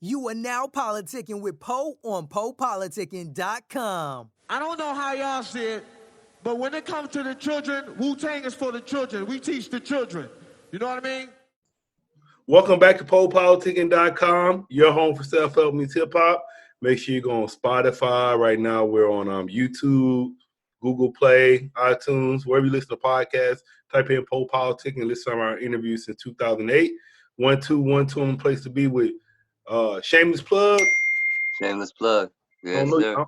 You are now politicking with Poe on PoPolitickin.com. I don't know how y'all see it, but when it comes to the children, Wu-Tang is for the children. We teach the children. You know what I mean? Welcome back to PoPolitickin.com, your home for self-help meets hip-hop. Make sure you go on Spotify. Right now, we're on YouTube, Google Play, iTunes, wherever you listen to podcasts. Type in PoPolitickin and listen to our interviews since 2008. 1212 place to be with Shameless Plug. Shameless Plug. Yes, sir.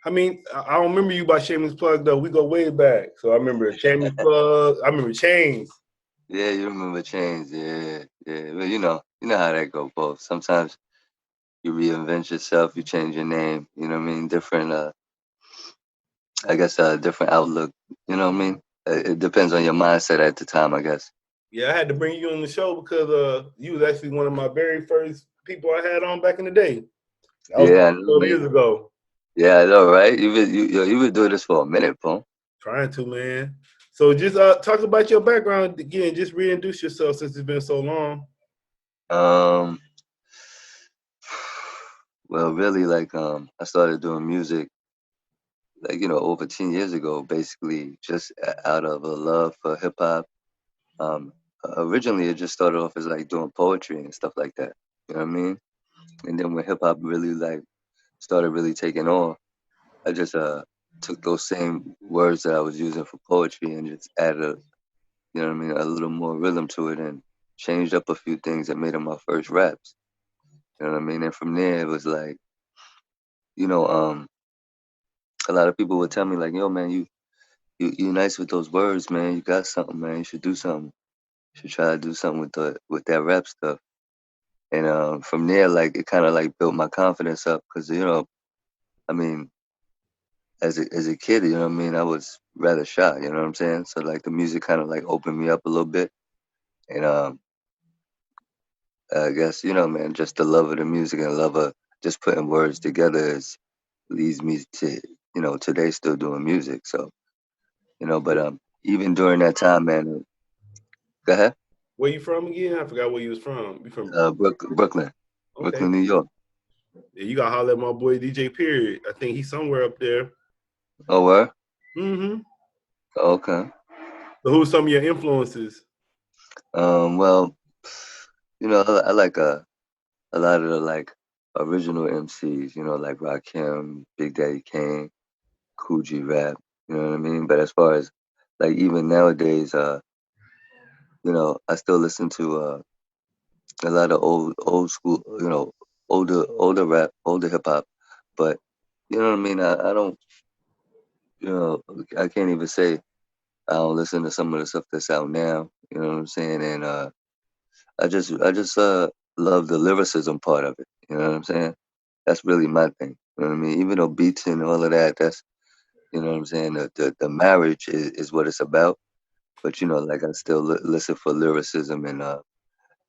I don't remember you by Shameless Plug, though. We go way back. So I remember Shameless Plug. I remember Chains. Yeah, you remember Chains. Yeah. Well, you know how that go, both. Sometimes you reinvent yourself, you change your name. You know what I mean? Different, different outlook. You know what I mean? It depends on your mindset at the time, I guess. Yeah, I had to bring you on the show because you was actually one of my very first people I had on back in the day. That was 12 years ago. Yeah, I know, right? You've been doing this for a minute, Paul. Trying to, man. So just talk about your background again. Just reintroduce yourself since it's been so long. Well, really, I started doing music, over 10 years ago, basically, just out of a love for hip hop. Originally, it just started off as doing poetry and stuff like that. You know what I mean? And then when hip hop really started really taking off, I just took those same words that I was using for poetry and just added, a little more rhythm to it and changed up a few things that made them my first raps. You know what I mean? And from there, it was a lot of people would tell me yo, man, you nice with those words, man. You got something, man. You should do something. You should try to do something with that rap stuff. And from there, it kind of built my confidence up because as a kid, I was rather shy. You know what I'm saying? So the music kind of opened me up a little bit, and I guess man, just the love of the music and love of just putting words together leads me to today still doing music. So but even during that time, man. Go ahead. Where you from again? I forgot where you was from. You from Brooklyn, okay. Brooklyn, New York. Yeah, you got to holler at my boy DJ Period. I think he's somewhere up there. Oh, where? Mm-hmm. Okay. So who's some of your influences? Well, I like a lot of the original MCs. Like Rakim, Big Daddy Kane, Coogee Rap. You know what I mean? But as far as even nowadays, I still listen to a lot of old school, older rap, older hip hop. But you know what I mean? I don't, I can't even say I don't listen to some of the stuff that's out now. You know what I'm saying? And I just love the lyricism part of it. You know what I'm saying? That's really my thing. You know what I mean? Even though beats and all of that, that's what I'm saying. The marriage is what it's about. But I still listen for lyricism and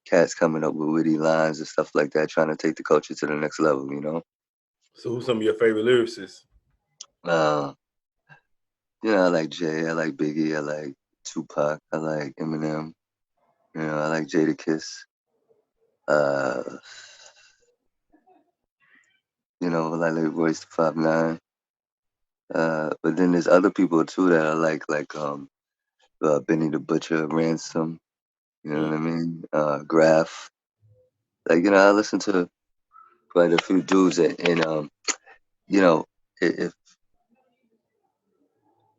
cats coming up with witty lines and stuff like that, trying to take the culture to the next level. So who's some of your favorite lyricists? I like Jay, I like Biggie, I like Tupac, I like Eminem. I like Jadakiss. I like Royce the 5'9". But then there's other people too that I like Benny the Butcher, Ransom. You know what I mean? Graph. I listen to quite a few dudes, and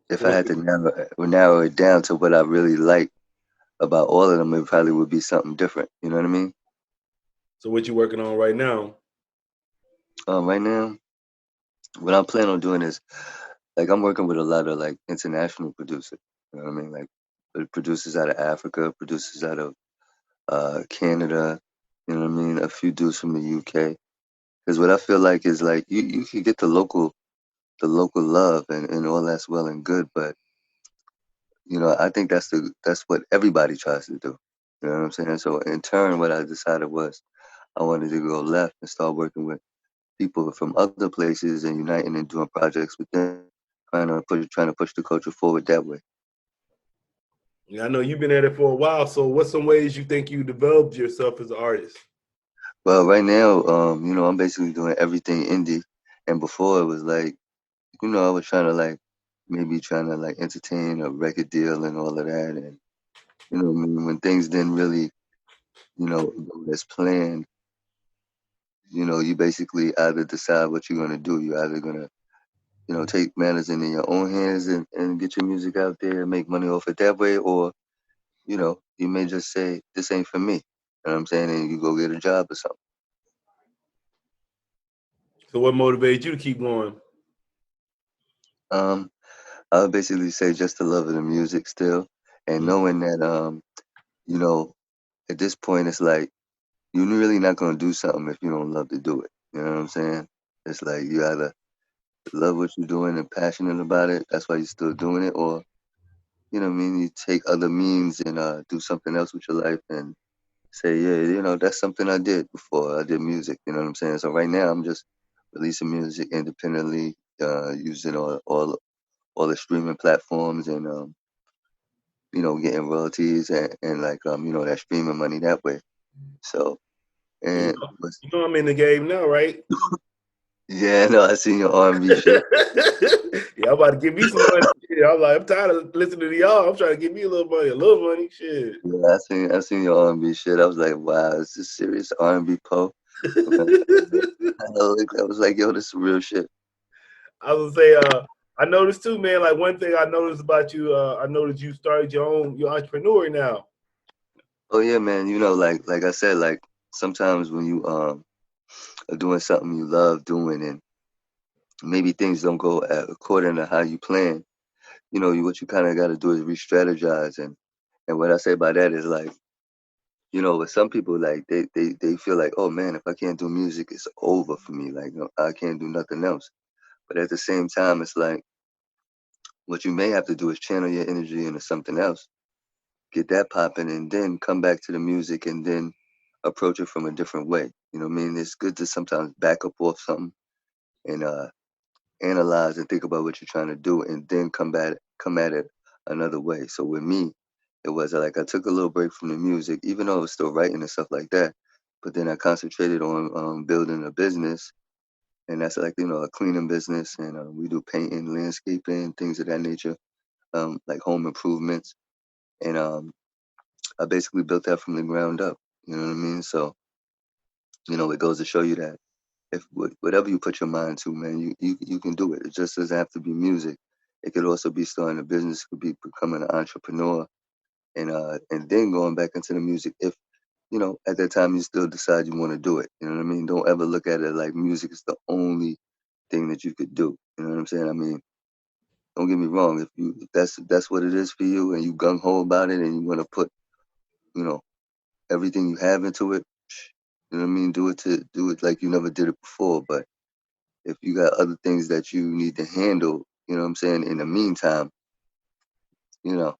if I had to narrow it down to what I really like about all of them, it probably would be something different. You know what I mean? So what you working on right now? Right now, what I'm planning on doing is I'm working with a lot of international producers. You know what I mean? Producers out of Africa, producers out of Canada. You know what I mean? A few dudes from the UK. Because what I feel like is you can get the local love and all that's well and good, but I think that's what everybody tries to do. You know what I'm saying? So in turn, what I decided was I wanted to go left and start working with people from other places and uniting and doing projects with them, trying to push the culture forward that way. Yeah, I know you've been at it for a while. So what's some ways you think you developed yourself as an artist? Well, right now, I'm basically doing everything indie, and before it was like, I was trying to like maybe trying to like entertain a record deal and all of that, and what I mean, when things didn't really, go as planned, you basically either decide what you're gonna do. You're either gonna, take matters into your own hands and get your music out there and make money off it that way, or you may just say this ain't for me. You know what I'm saying? And you go get a job or something. So what motivated you to keep going? Um, I would basically say just the love of the music still, and knowing that you know, at this point it's like you're really not gonna do something if you don't love to do it. You know what I'm saying? It's like you either love what you're doing and passionate about it, that's why you're still doing it, or what I mean, you take other means and do something else with your life and say, yeah, that's something I did before. I did music, you know what I'm saying? So right now I'm just releasing music independently, using all the streaming platforms and getting royalties and like that streaming money that way. So You and know, you know I'm in the game now, right? yeah, no, I seen your R&B shit. Yeah, I'm about to give me some money. Shit, I'm tired of listening to y'all. I'm trying to give me a little money. A little money. Shit. Yeah, I seen your R&B shit. I was like, wow, is this serious R&B Poe? I was like, yo, this is real shit. I was gonna say, I noticed too, man. Like one thing I noticed about you, I noticed you started your entrepreneur now. Oh yeah, man. Like I said, like sometimes when you are doing something you love doing and maybe things don't go according to how you plan, what you kind of got to do is re-strategize. And what I say by that is like, with some people, like they feel like, oh man, if I can't do music, it's over for me. Like, I can't do nothing else. But at the same time, it's like what you may have to do is channel your energy into something else, get that popping, and then come back to the music and then approach it from a different way. You know what I mean? It's good to sometimes back up off something and analyze and think about what you're trying to do and then come at it another way. So with me, it was like I took a little break from the music, even though I was still writing and stuff like that. But then I concentrated on building a business, and that's like a cleaning business, and we do painting, landscaping, things of that nature, like home improvements, and I basically built that from the ground up. You know what I mean? So it goes to show you that if whatever you put your mind to, man, you can do it. It just doesn't have to be music. It could also be starting a business. It could be becoming an entrepreneur, and then going back into the music if at that time you still decide you want to do it. You know what I mean? Don't ever look at it like music is the only thing that you could do. You know what I'm saying? I mean, don't get me wrong. If that's what it is for you, and you gung ho about it, and you want to put you know everything you have into it, you know what I mean? Do it like you never did it before. But if you got other things that you need to handle, you know what I'm saying, in the meantime, you know,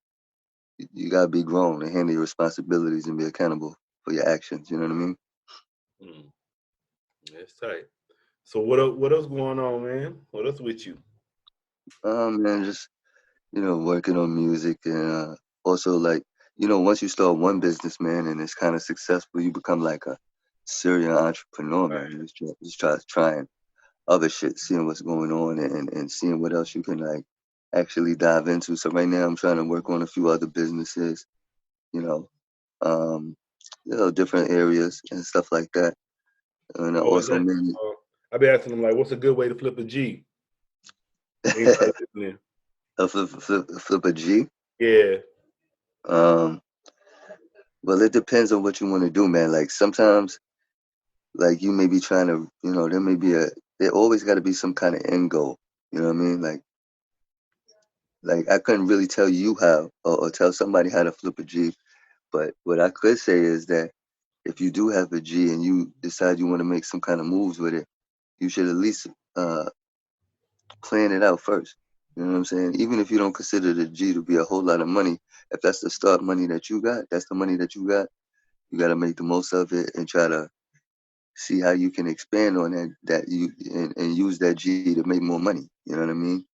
you gotta be grown and handle your responsibilities and be accountable for your actions. You know what I mean? Mm, that's tight. So what else going on, man? What else with you? Man, just working on music and also like once you start one business, man, and it's kind of successful, you become like a serial entrepreneur, man. You just try trying other shit, seeing what's going on and seeing what else you can like actually dive into. So right now I'm trying to work on a few other businesses, you know, um, different areas and stuff like that. And I Oh, is also that? made I be asking them like, what's a good way to flip a G? Anybody listening? flip a G. Yeah. Um, well, it depends on what you want to do, man. Like sometimes, like you may be trying to, there may be there always got to be some kind of end goal. You know what I mean? Like I couldn't really tell you how or tell somebody how to flip a G, but what I could say is that if you do have a G and you decide you want to make some kind of moves with it, you should at least uh, plan it out first. You know what I'm saying? Even if you don't consider the G to be a whole lot of money, if that's the start money that you got, that's the money that you got. You got to make the most of it and try to see how you can expand on that you and use that G to make more money. You know what I mean?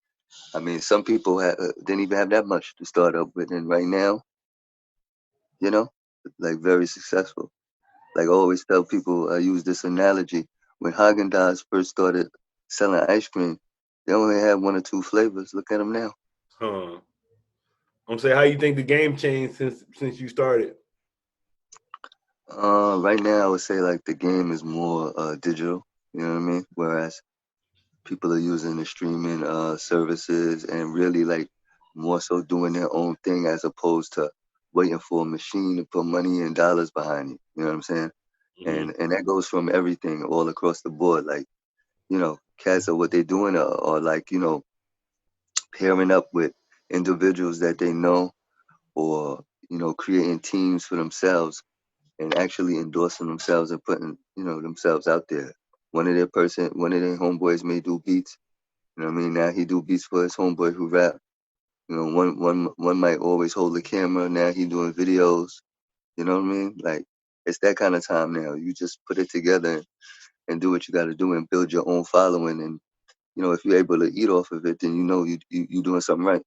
I mean, some people didn't even have that much to start up with, and right now, you know, like very successful. like I always tell people, I use this analogy. When Haagen-Dazs first started selling ice cream, they only had 1 or 2 flavors. Look at them now. Huh. I'm saying, how you think the game changed since you started? Right now, I would say like the game is more digital. You know what I mean? Whereas people are using the streaming services and really like more so doing their own thing as opposed to waiting for a machine to put money and dollars behind you. You know what I'm saying? Mm-hmm. And that goes from everything all across the board. Like, cats are what they're doing are like, pairing up with individuals that they know or, creating teams for themselves and actually endorsing themselves and putting, themselves out there. One of their homeboys may do beats. You know what I mean? Now he do beats for his homeboy who rap. One might always hold the camera. Now he doing videos. You know what I mean? Like it's that kind of time now. You just put it together and do what you got to do and build your own following. And if you're able to eat off of it, then you doing something right.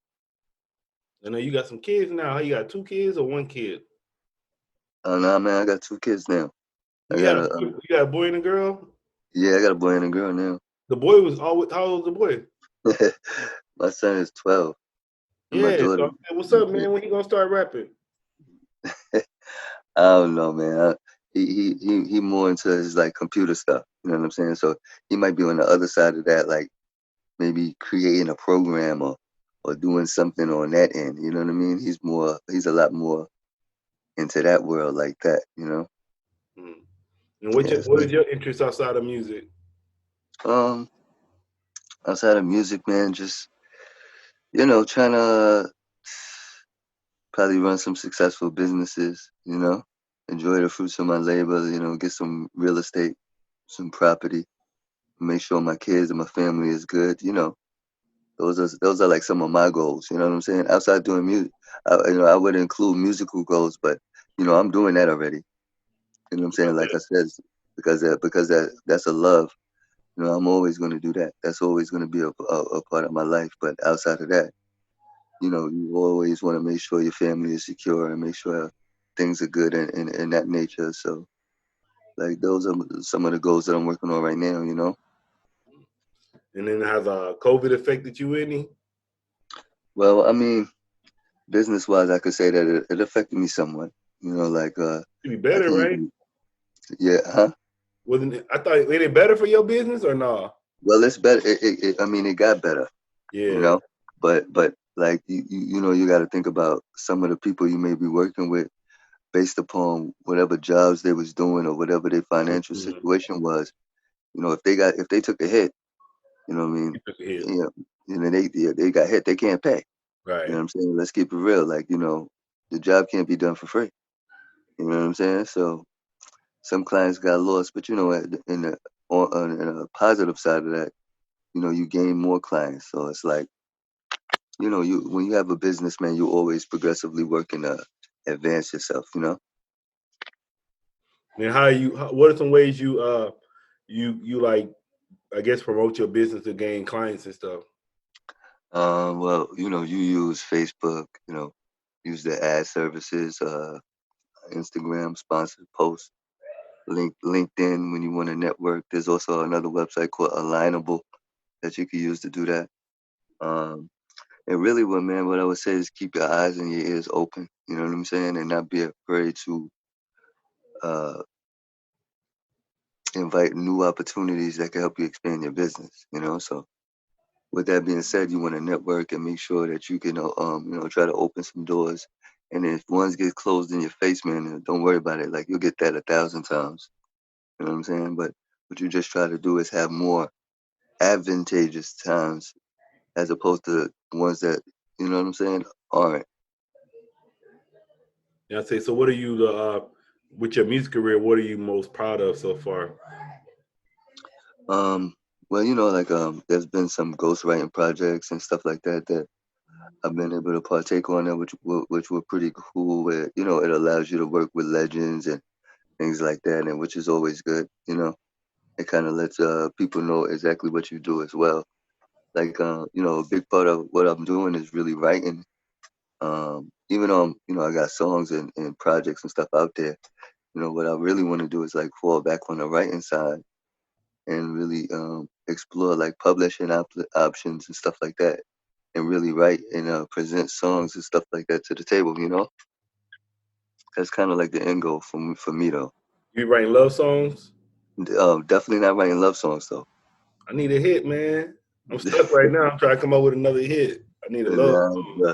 I know you got some kids now. You got 2 kids or 1 kid? Nah, man, I got 2 kids now. I You got got a boy and a girl. Yeah, I got a boy and a girl now. The boy was always, how old was the boy? My son is 12, and my Yeah. daughter. So, what's up, man? When you gonna start rapping? I don't know, man. He more into his like computer stuff. You know what I'm saying? So he might be on the other side of that, like maybe creating a program or doing something on that end. You know what I mean? He's a lot more into that world like that. Mm. And what Yeah. is your interest outside of music? Um, outside of music, man, just trying to probably run some successful businesses. Enjoy the fruits of my labor. Get some real estate, some property, make sure my kids and my family is good. Those are like some of my goals. You know what I'm saying? Outside doing music, I would include musical goals, but I'm doing that already. You know what I'm saying? Like I said, that's a love. I'm always going to do that. That's always going to be a part of my life. But outside of that, you always want to make sure your family is secure and make sure things are good in that nature. So, like, those are some of the goals that I'm working on right now. And then has COVID affected you any? Well, I mean, business wise, I could say that it affected me somewhat. Like, To be I better, can't right? even, yeah, huh? Wasn't it, I thought it better for your business or no? Well, it's better. I mean, it got better, you Yeah. know, but like, you got to think about some of the people you may be working with based upon whatever jobs they was doing or whatever their financial Mm-hmm. situation was. If they took a hit, you know what I mean? You took a hit. They got hit, they can't pay. You know Right. what I'm saying? Let's keep it real. Like, the job can't be done for free. You know what I'm saying? So some clients got lost, but in a positive side of that, you gain more clients. So it's like, you when you have a business, man, you always progressively working to advance yourself. Then what are some ways you like, I guess, promote your business to gain clients and stuff? Well, you use Facebook, use the ad services, Instagram, sponsored posts, LinkedIn when you want to network. There's also another website called Alignable that you can use to do that. Um, and really, what I would say is keep your eyes and your ears open. You know what I'm saying, and not be afraid to uh, invite new opportunities that can help you expand your business. So with that being said, you want to network and make sure that you can, try to open some doors. And if ones get closed in your face, man, don't worry about it. Like you'll get that 1,000 times. You know what I'm saying? But what you just try to do is have more advantageous times as opposed to ones that, you know what I'm saying, aren't. Yeah, I say. So, what are you with your music career? What are you most proud of so far? Um, well, there's been some ghostwriting projects and stuff like that that I've been able to partake on that, which were pretty cool. Where it allows you to work with legends and things like that, and which is always good. It kind of lets people know exactly what you do as well. Like a big part of what I'm doing is really writing. Even though I got songs and projects and stuff out there, You know, what I really want to do is like fall back on the writing side and really explore like publishing options and stuff like that, and really write and present songs and stuff like that to the table. You know, that's kind of like the end goal for me though. You writing love songs? Definitely not writing love songs though. I need a hit, man. I'm stuck right now. I'm trying to come up with another hit. I need a love Nah, song. bro.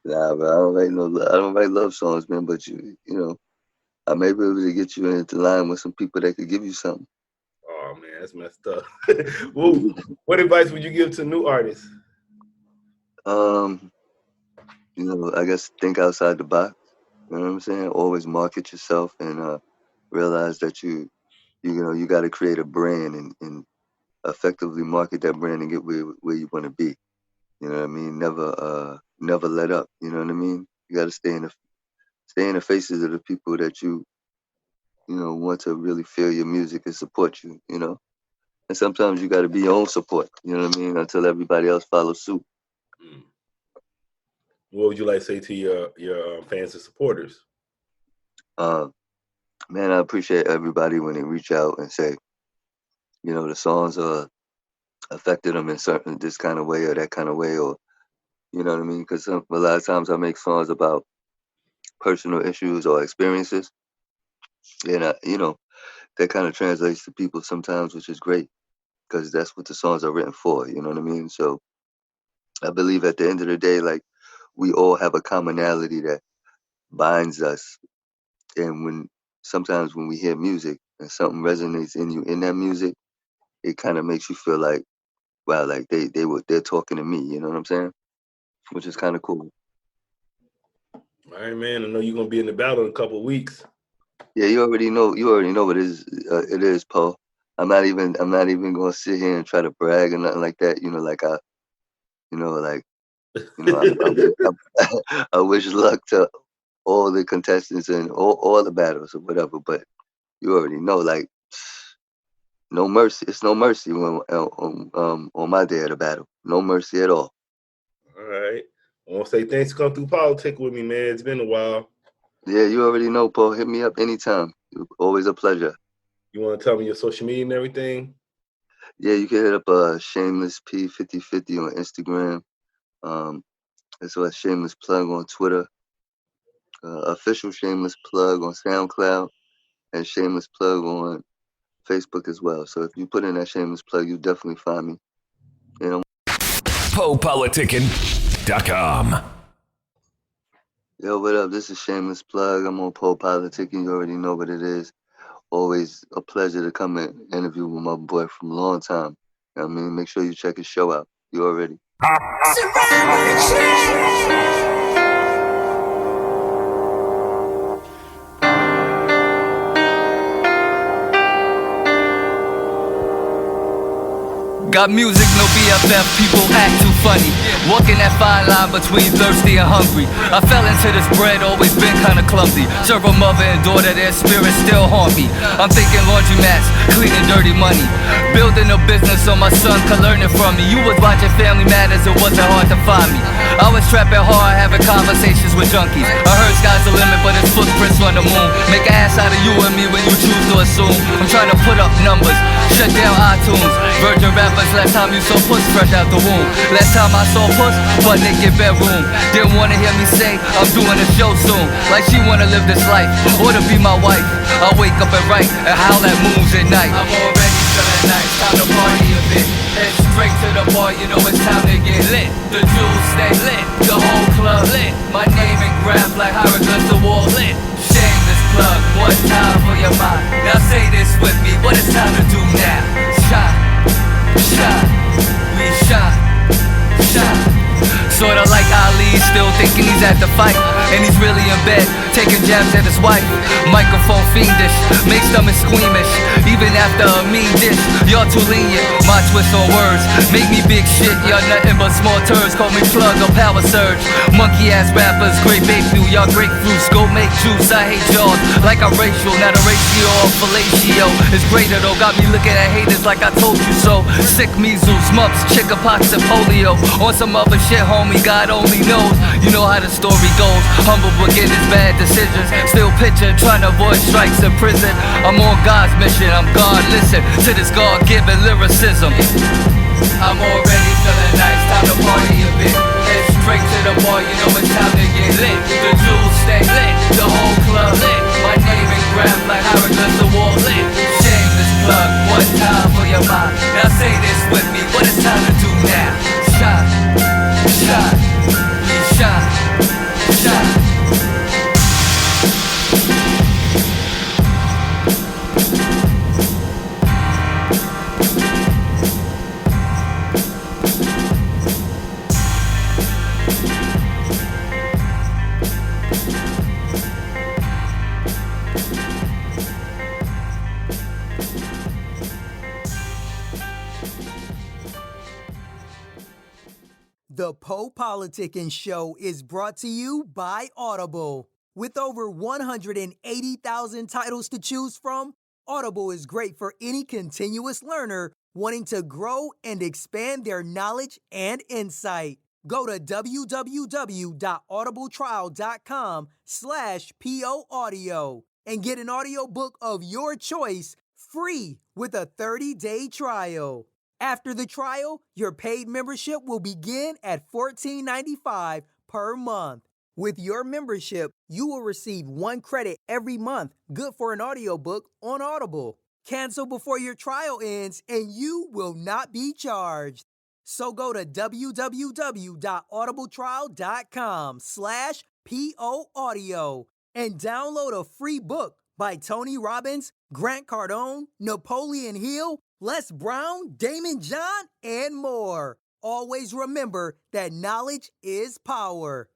Nah, bro. I don't write love songs, man. But you know, I may be able to get you into line with some people that could give you something. Oh man, that's messed up. Well, what advice would you give to new artists? Um, you know, I guess think outside the box. You know what I'm saying? Always market yourself and realize that you know you got to create a brand and effectively market that brand and get where you want to be. You know what I mean? Never let up. You know what I mean? You got to stay in the faces of the people that you know want to really feel your music and support you. You know, and sometimes you got to be your own support. You know what I mean? Until everybody else follows suit. Mm. What would you like to say to your fans and supporters? Uh, Man, I appreciate everybody when they reach out and say, you know, the songs affected them in certain this kind of way or that kind of way, or you know what I mean? Because a lot of times I make songs about personal issues or experiences, and you know, that kind of translates to people sometimes, which is great because that's what the songs are written for. You know what I mean? So I believe at the end of the day, like we all have a commonality that binds us, and when sometimes when we hear music and something resonates in you in that music, it kind of makes you feel like wow, like they're talking to me, you know what I'm saying? Which is kind of cool. All right, man. I know you're gonna be in the battle in a couple of weeks. Yeah, you already know what it is, Poe. I'm not even gonna sit here and try to brag or nothing like that. You know, like you know, like, you know, I wish luck to all the contestants and all the battles or whatever. But you already know, like, no mercy. It's no mercy when on my day of the battle. No mercy at all. All right. I want to say thanks for coming through Politic with me, man. It's been a while. Yeah, you already know, Poe. Hit me up anytime. Always a pleasure. You want to tell me your social media and everything? Yeah, you can hit up Shameless P5050 on Instagram. As well as Shameless Plug on Twitter. Official Shameless Plug on SoundCloud, and Shameless Plug on Facebook as well. So if you put in that Shameless Plug, you definitely find me. You know. PoPolitickin.com. Yo, what up? This is Shameless Plug. I'm on PoPolitickin. You already know what it is. Always a pleasure to come and interview with my boy from a long time. You know what I mean? Make sure you check his show out. You already. Got music, no BFF, people act too funny. Walking that fine line between thirsty and hungry. I fell into this bread, always been kinda clumsy. Serve a mother and daughter, their spirits still haunt me. I'm thinking laundromats, cleaning dirty money. Building a business so my son could learn it from me. You was watching Family Matters, it wasn't hard to find me. I was trapping hard, having conversations with junkies. I heard sky's the limit, but it's footprints on the moon. Make an ass out of you and me when you choose to assume. I'm trying to put up numbers, shut down iTunes. Virgin rappers, last time you saw puss fresh out the womb. Last time I saw puss, butt naked bedroom. Didn't wanna hear me say, I'm doing a show soon. Like she wanna live this life, or to be my wife. I wake up and write, and howl at moons at night. I'm already feeling nice, time to party a bit. Head straight to the bar, you know it's time to get lit. The jewels stay lit, the whole club lit. My name engraved like hieroglyphs, the wall lit. Shameless plug, one time for your mind. Now say this with me, what it's time to do now. Shine, shine, we shine, shine. Sorta like Ali, still thinking he's at the fight. And he's really in bed, taking jabs at his wife. Microphone fiendish, make stomach squeamish. Even after a mean dish, y'all too lenient. My twist on words, make me big shit. Y'all nothing but small turds, call me plug or power surge. Monkey ass rappers, great bait through y'all grapefruits. Go make juice, I hate y'all. Like I'm racial, not a ratio or fellatio. It's greater though, got me looking at haters like I told you so. Sick measles, mumps, chickenpox and polio. On some other shit, homie, God only knows. You know how to the story goes. Humble beginners, bad decisions. Still pitching, trying to avoid strikes in prison. I'm on God's mission, I'm God. Listen to this God-given lyricism. I'm already feeling nice, time to party a bit. Head straight to the bar, you know it's time to get lit. The jewels stay lit, the whole club lit. My name engraved like hieroglyphs, the wall lit. Shameless plug, one time for your mind. Now say this with me, what it's time to do now. Shine, shine, we shine, shine. The PoPolitickin Show is brought to you by Audible. With over 180,000 titles to choose from, Audible is great for any continuous learner wanting to grow and expand their knowledge and insight. Go to www.audibletrial.com/POAudio and get an audiobook of your choice free with a 30-day trial. After the trial, your paid membership will begin at $14.95 per month. With your membership, you will receive 1 credit every month, good for an audiobook on Audible. Cancel before your trial ends and you will not be charged. So go to www.audibletrial.com/POAudio and download a free book by Tony Robbins, Grant Cardone, Napoleon Hill, Les Brown, Damon John, and more. Always remember that knowledge is power.